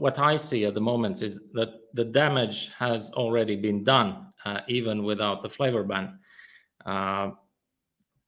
what I see at the moment is that the damage has already been done, even without the flavor ban.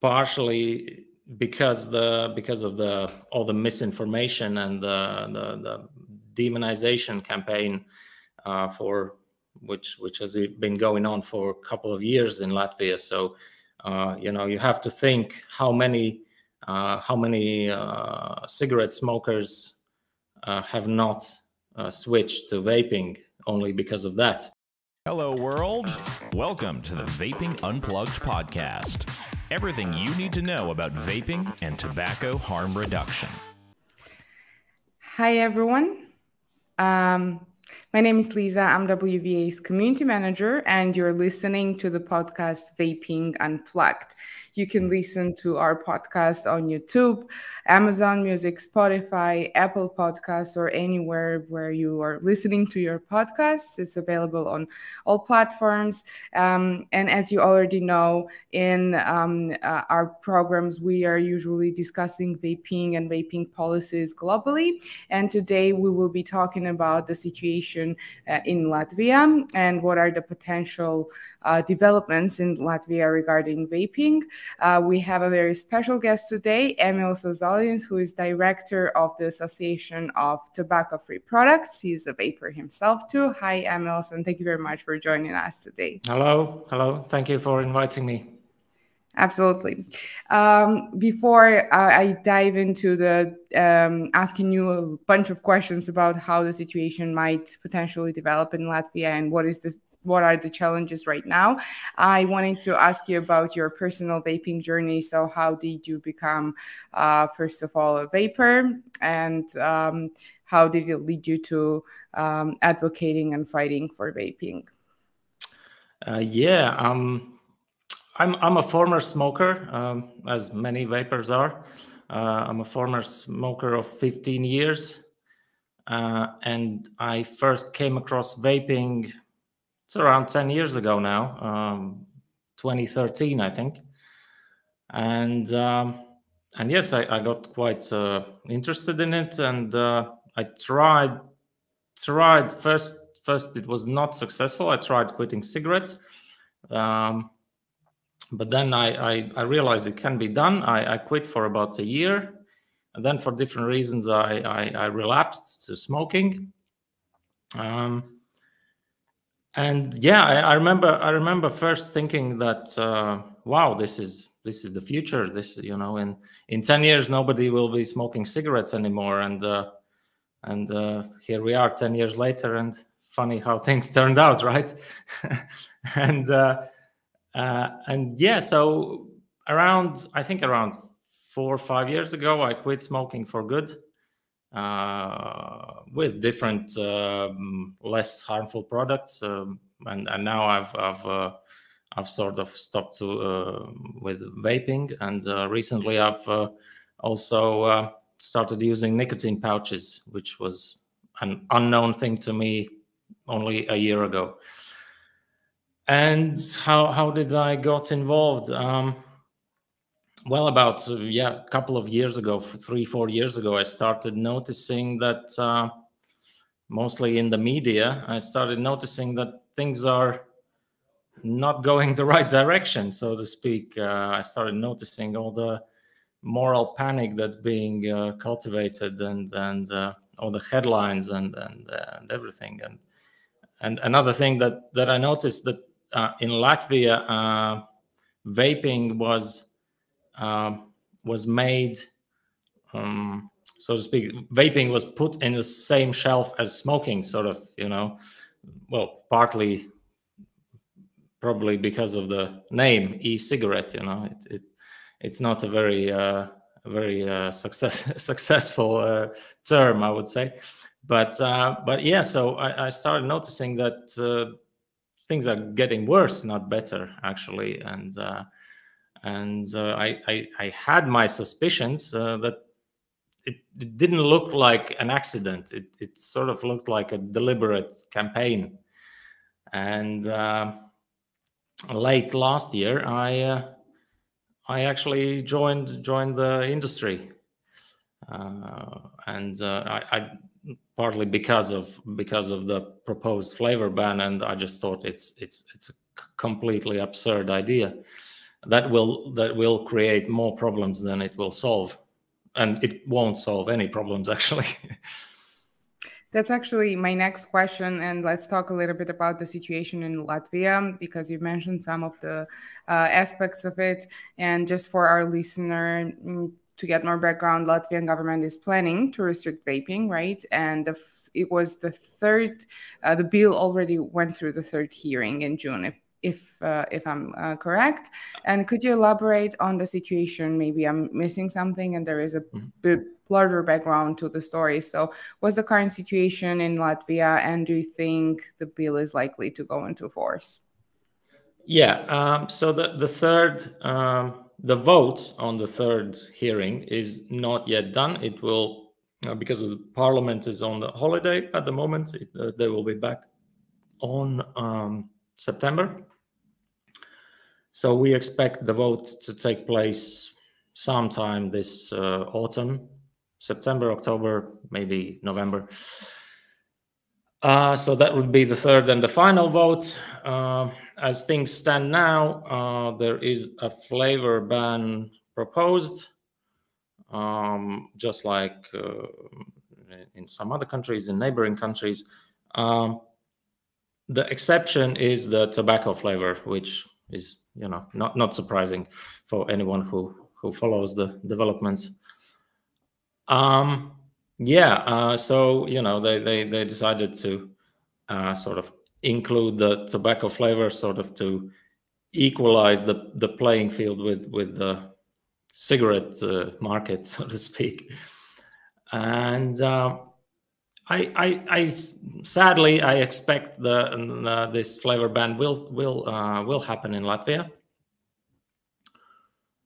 Partially because of all the misinformation and the demonization campaign for which has been going on for a couple of years in Latvia. So you have to think how many cigarette smokers have not switched to vaping only because of that. Hello, world. Welcome to the Vaping Unplugged podcast. Everything you need to know about vaping and tobacco harm reduction. Hi, everyone. My name is Lisa. I'm WVA's community manager, and you're listening to the podcast Vaping Unplugged. You can listen to our podcast on YouTube, Amazon Music, Spotify, Apple Podcasts, or anywhere where you are listening to your podcasts. It's available on all platforms. And as you already know, in our programs, we are usually discussing vaping and vaping policies globally. And today we will be talking about the situation in Latvia and what are the potential developments in Latvia regarding vaping. We have a very special guest today, Emils Ozolins, who is director of the Association of Tobacco-Free Products. He's a vapor himself too. Hi, Emils, and thank you very much for joining us today. Hello. Thank you for inviting me. Absolutely. Before I dive into the asking you a bunch of questions about how the situation might potentially develop in Latvia and what are the challenges right now, I wanted to ask you about your personal vaping journey. So how did you become, first of all, a vapor, and how did it lead you to advocating and fighting for vaping? I'm a former smoker, as many vapors are. I'm a former smoker of 15 years, and I first came across vaping. It's around 10 years ago now, 2013, I think. And yes, I got quite interested in it, and I tried. First, it was not successful. I tried quitting cigarettes. But then I realized it can be done. I quit for about a year, and then for different reasons I relapsed to smoking. And yeah, I remember first thinking that wow, this is the future. This, in 10 years nobody will be smoking cigarettes anymore, and here we are 10 years later, and funny how things turned out, right? And yeah, so I think around 4 or 5 years ago, I quit smoking for good, with different less harmful products, and now I've sort of stopped with vaping, and recently I've also started using nicotine pouches, which was an unknown thing to me only a year ago. And how did I got involved? Well, about a couple of years ago, 3-4 years ago, I started noticing that mostly in the media, I started noticing that things are not going the right direction, so to speak. I started noticing all the moral panic that's being cultivated, and all the headlines and everything. And another thing that I noticed that in Latvia, vaping was made, so to speak. Vaping was put in the same shelf as smoking, sort of, well, partly probably because of the name e-cigarette. It's not a very successful term, I would say. But yeah, so I started noticing that things are getting worse, not better, actually. And I had my suspicions that it didn't look like an accident. It sort of looked like a deliberate campaign. And late last year, I actually joined the industry, and partly because of the proposed flavor ban, and I just thought it's a completely absurd idea that will create more problems than it will solve, and it won't solve any problems actually. That's actually my next question, and let's talk a little bit about the situation in Latvia, because you mentioned some of the aspects of it. And just for our listener, to get more background, Latvian government is planning to restrict vaping, right? And it was the third, the bill already went through the third hearing in June, if I'm correct. And could you elaborate on the situation? Maybe I'm missing something and there is a bit larger background to the story. So what's the current situation in Latvia, and do you think the bill is likely to go into force? Yeah, so the third, the vote on the third hearing is not yet done. It will, because the parliament is on the holiday at the moment, they will be back on September. So we expect the vote to take place sometime this autumn, September, October, maybe November. So that would be the third and the final vote. As things stand now, there is a flavor ban proposed, just like in some other countries, in neighboring countries. The exception is the tobacco flavor, which is, not surprising for anyone who follows the developments. So they decided to sort of include the tobacco flavor, sort of to equalize the playing field with the cigarette market, so to speak. And I sadly expect this flavor ban will happen in Latvia,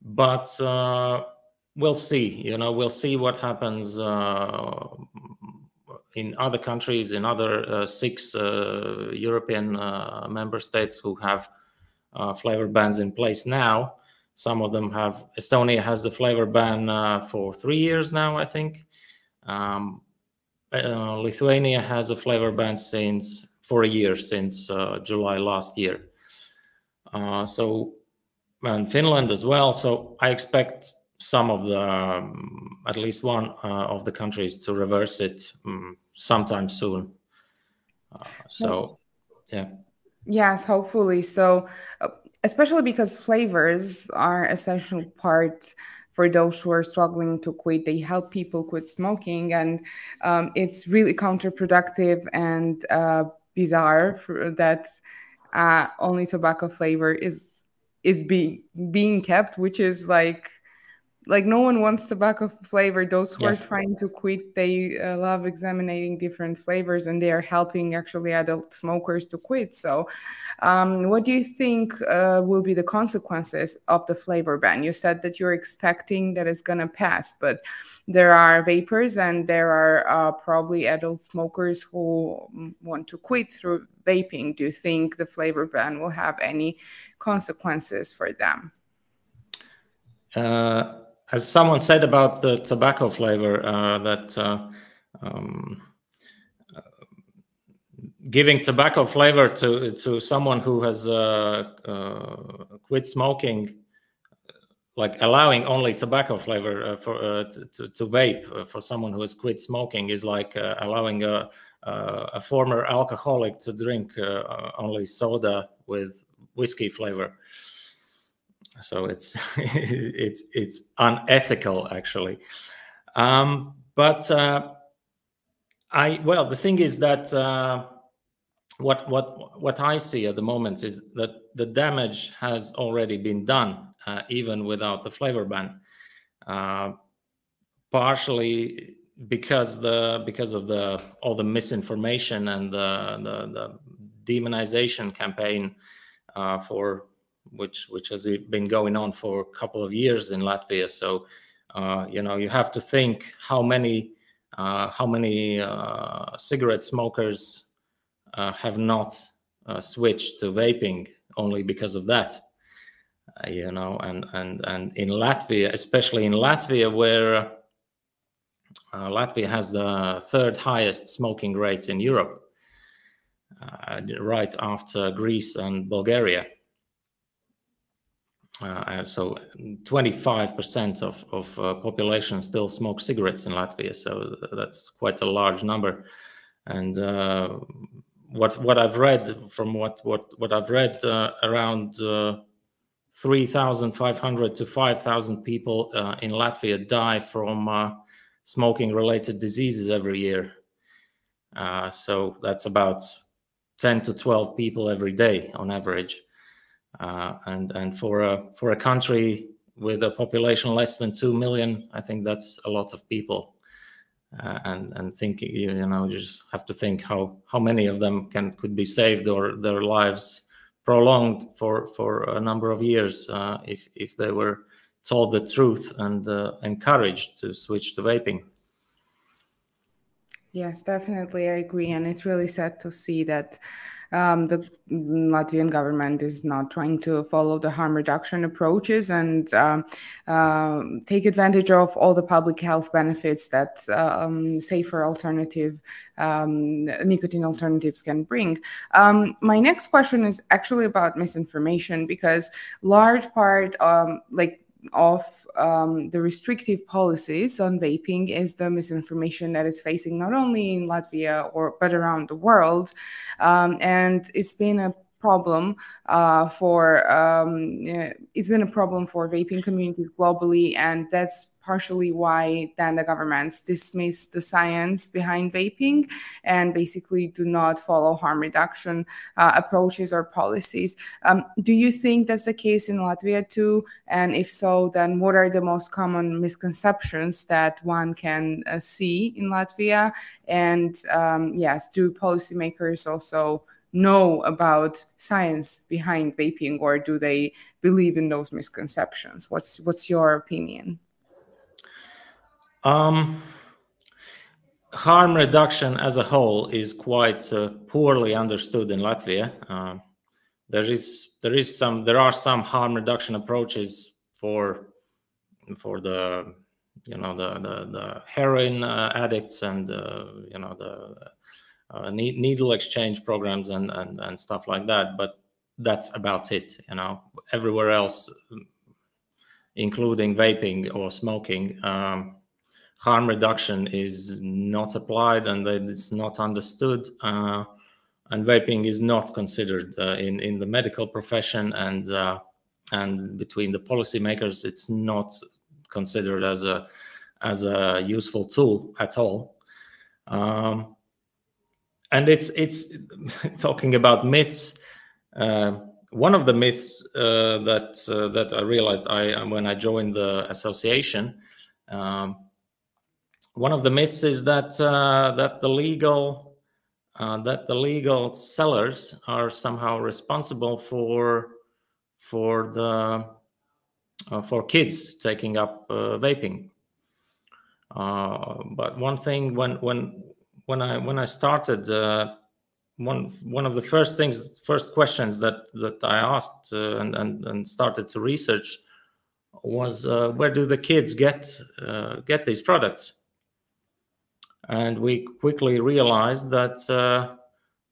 but we'll see. We'll see what happens in other countries, in other 6 European member states who have flavor bans in place now. Some of them have. Estonia has the flavor ban for 3 years now, I think. Lithuania has a flavor ban for a year, since July last year. And Finland as well. So I expect some of at least one of the countries to reverse it sometime soon. Yeah. Yes, hopefully. So, especially because flavors are essential part for those who are struggling to quit. They help people quit smoking, and it's really counterproductive and bizarre that only tobacco flavor is being kept, which is like no one wants tobacco flavor. Those who are trying to quit, they love examining different flavors, and they are helping actually adult smokers to quit. So what do you think will be the consequences of the flavor ban? You said that you're expecting that it's going to pass, but there are vapers and there are probably adult smokers who want to quit through vaping. Do you think the flavor ban will have any consequences for them? As someone said about the tobacco flavor, that giving tobacco flavor to someone who has quit smoking, like allowing only tobacco flavor to vape for someone who has quit smoking, is like allowing a former alcoholic to drink only soda with whiskey flavor. So it's it's unethical, actually. But the thing is that what I see at the moment is that the damage has already been done, even without the flavor ban. Partially because of all the misinformation and the demonization campaign for which has been going on for a couple of years in Latvia. So you have to think how many cigarette smokers have not switched to vaping only because of that. And in Latvia, especially in Latvia, where Latvia has the third highest smoking rate in Europe, right after Greece and Bulgaria. So 25% of population still smoke cigarettes in Latvia. So that's quite a large number. And what I've read, from what I've read, around 3,500 to 5,000 people in Latvia die from smoking-related diseases every year. So that's about 10 to 12 people every day on average. And for a country with a population less than 2 million, I think that's a lot of people. And think, you just have to think how many of them could be saved or their lives prolonged for a number of years if they were told the truth and encouraged to switch to vaping. Yes, definitely, I agree, and it's really sad to see that the Latvian government is not trying to follow the harm reduction approaches and take advantage of all the public health benefits that safer alternative nicotine alternatives can bring. My next question is actually about misinformation, because large part of the restrictive policies on vaping is the misinformation that is facing not only in Latvia but around the world, and it's been a problem for vaping communities globally, and that's partially why then the governments dismiss the science behind vaping and basically do not follow harm reduction approaches or policies. Do you think that's the case in Latvia too? And if so, then what are the most common misconceptions that one can see in Latvia? And yes, do policymakers also know about science behind vaping, or do they believe in those misconceptions? What's your opinion? Harm reduction as a whole is quite poorly understood in Latvia. There are some harm reduction approaches for the the heroin addicts and the needle exchange programs and stuff like that, but that's about it. Everywhere else, including vaping or smoking, harm reduction is not applied, and it's not understood, and vaping is not considered in the medical profession, and between the policymakers, it's not considered as a useful tool at all. And it's talking about myths. One of the myths that I realized when I joined the association. One of the myths is that the legal sellers are somehow responsible for kids taking up vaping. But one thing, when I started, one of the first questions that I asked and started to research was, where do the kids get these products? And we quickly realized that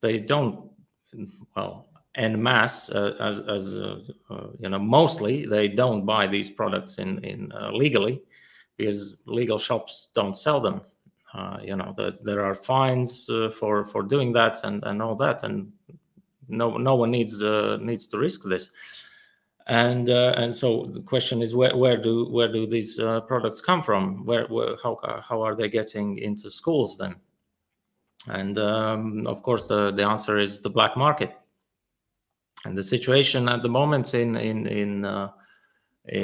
they don't, well, en masse, mostly they don't buy these products in legally, because legal shops don't sell them. There are fines for doing that and all that, and no one needs to risk this. And so the question is, where do these products come from? How are they getting into schools then? And of course, the answer is the black market. And the situation at the moment in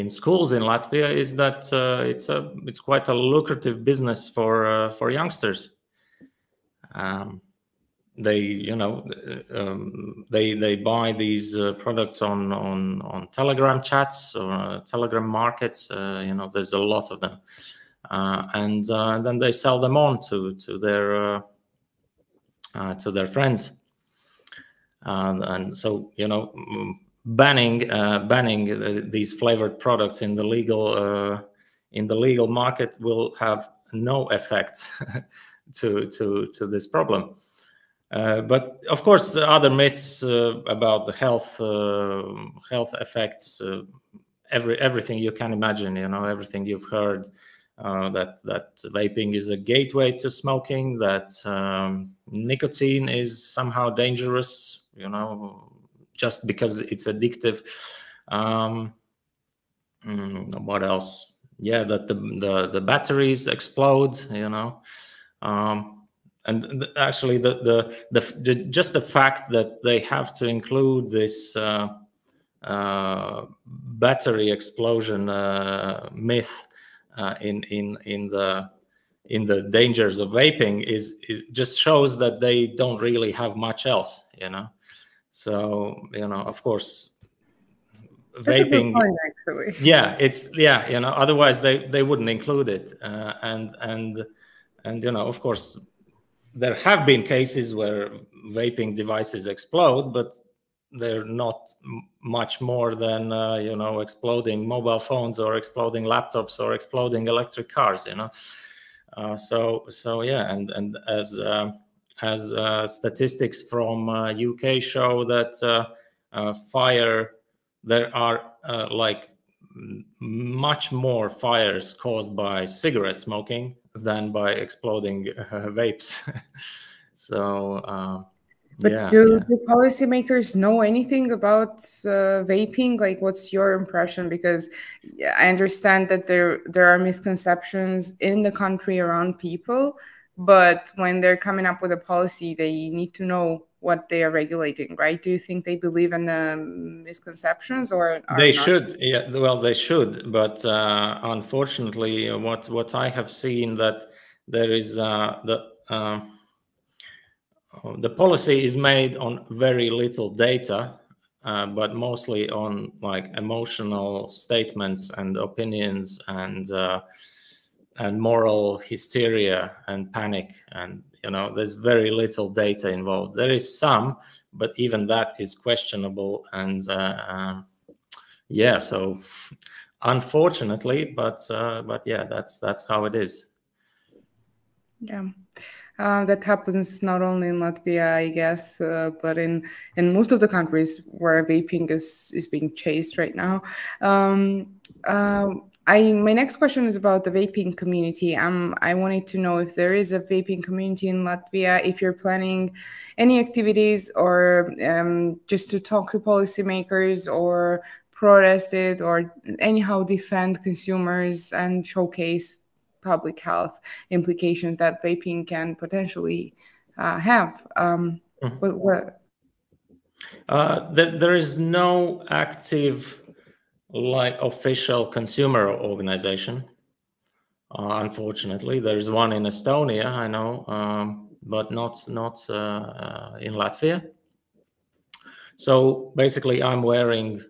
schools in Latvia is that it's quite a lucrative business for youngsters. They buy these products on Telegram chats or Telegram markets. There's a lot of them, and then they sell them on to their friends. And so banning these flavored products in the legal market will have no effect to this problem. But of course, other myths about the health effects, everything you can imagine, everything you've heard, that vaping is a gateway to smoking, that nicotine is somehow dangerous, just because it's addictive. What else? Yeah, that the batteries explode, and actually just the fact that they have to include this battery explosion myth in the dangers of vaping is just shows that they don't really have much else, So of course, that's vaping. A good point, actually. Yeah, otherwise they wouldn't include it, and of course, there have been cases where vaping devices explode, but they're not much more than exploding mobile phones or exploding laptops or exploding electric cars. So yeah, and as statistics from UK show that fire, there are like much more fires caused by cigarette smoking than by exploding vapes. So but do policymakers know anything about vaping? Like, what's your impression? Because I understand that there are misconceptions in the country around people, but when they're coming up with a policy, they need to know what they are regulating, right? Do you think they believe in the misconceptions, or they not? should? Yeah, well, they should, but unfortunately, what I have seen that there is the policy is made on very little data, but mostly on like emotional statements and opinions and moral hysteria and panic, and there's very little data involved. There is some, but even that is questionable, and yeah, so unfortunately, but yeah, that's how it is. Yeah. That happens not only in Latvia, I guess, but in most of the countries where vaping is being chased right now. My next question is about the vaping community. I wanted to know if there is a vaping community in Latvia, if you're planning any activities or just to talk to policymakers or protest it or anyhow defend consumers and showcase public health implications that vaping can potentially have. There is no active like official consumer organization. Unfortunately, there is one in Estonia, I know, but not in Latvia. So basically, I'm wearing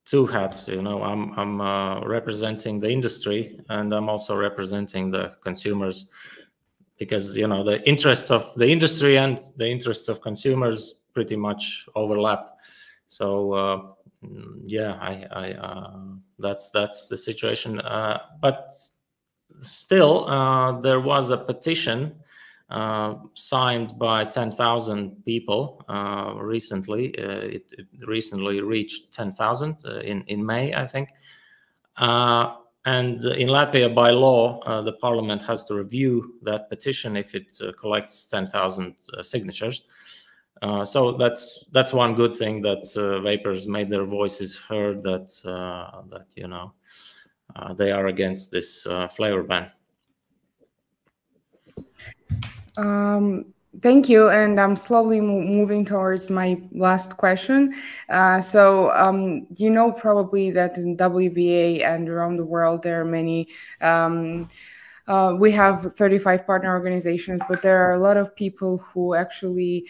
two hats. I'm representing the industry, and I'm also representing the consumers, because the interests of the industry and the interests of consumers pretty much overlap. So that's the situation. But still, there was a petition signed by 10,000 people recently. It recently reached 10,000 in May, I think. And in Latvia, by law, the parliament has to review that petition if it collects 10,000 signatures. So that's one good thing, that vapers made their voices heard, that they are against this flavor ban. Thank you. And I'm slowly moving towards my last question. You know probably that in WVA and around the world, there are many we have 35 partner organizations, but there are a lot of people who actually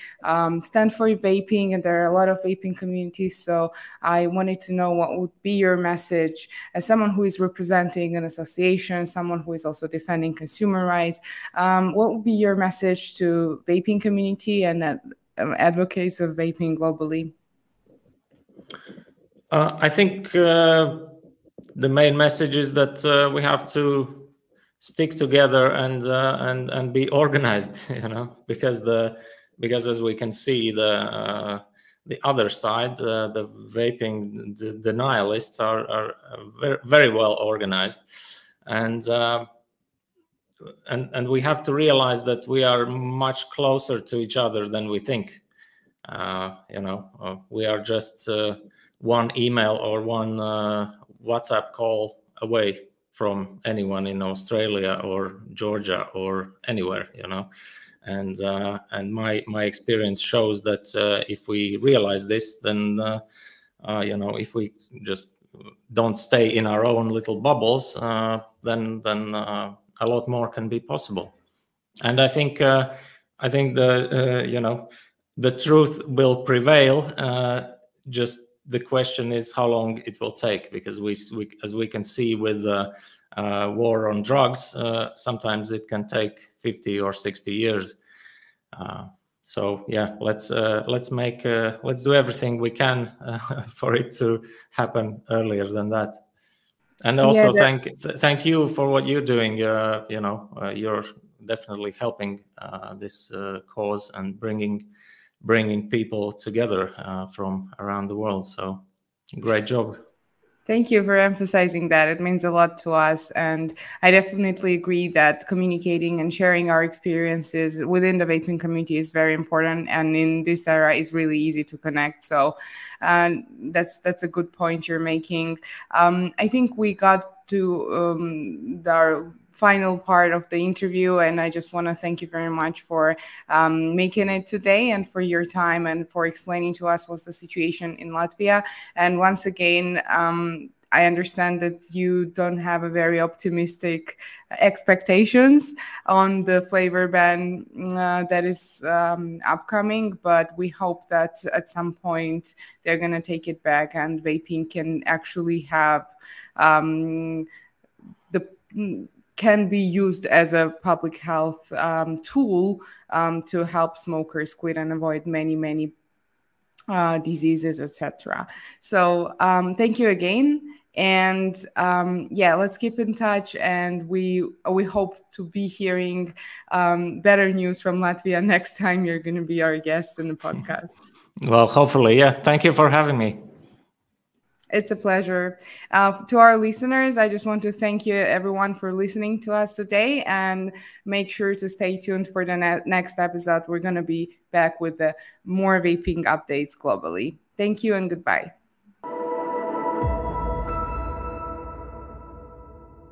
stand for vaping, and there are a lot of vaping communities. So I wanted to know what would be your message as someone who is representing an association, someone who is also defending consumer rights. What would be your message to vaping community and advocates of vaping globally? I think the main message is that we have to stick together and be organized, because as we can see, the other side, the vaping denialists are very, very well organized, and we have to realize that we are much closer to each other than we think. We are just one email or one WhatsApp call away from anyone in Australia or Georgia or anywhere, and my experience shows that if we realize this, then if we just don't stay in our own little bubbles, then a lot more can be possible. And I think the truth will prevail. Just the question is how long it will take, because we as we can see with the war on drugs, sometimes it can take 50 or 60 years. So yeah, let's do everything we can for it to happen earlier than that. And also thank you for what you're doing. You're definitely helping this cause and bringing people together from around the world. So great job. Thank you for emphasizing that. It means a lot to us. And I definitely agree that communicating and sharing our experiences within the vaping community is very important. And in this era, it's really easy to connect. So that's a good point you're making. I think we got to our final part of the interview, and I just want to thank you very much for making it today and for your time and for explaining to us what's the situation in Latvia. And once again, I understand that you don't have a very optimistic expectations on the flavor ban that is upcoming, but we hope that at some point they're going to take it back and vaping can actually have can be used as a public health tool to help smokers quit and avoid many diseases, etc. So thank you again, and let's keep in touch, and we hope to be hearing better news from Latvia next time you're going to be our guest in the podcast. Well, hopefully, yeah. Thank you for having me. It's a pleasure. To our listeners, I just want to thank you, everyone, for listening to us today, and make sure to stay tuned for the next episode. We're going to be back with more vaping updates globally. Thank you and goodbye.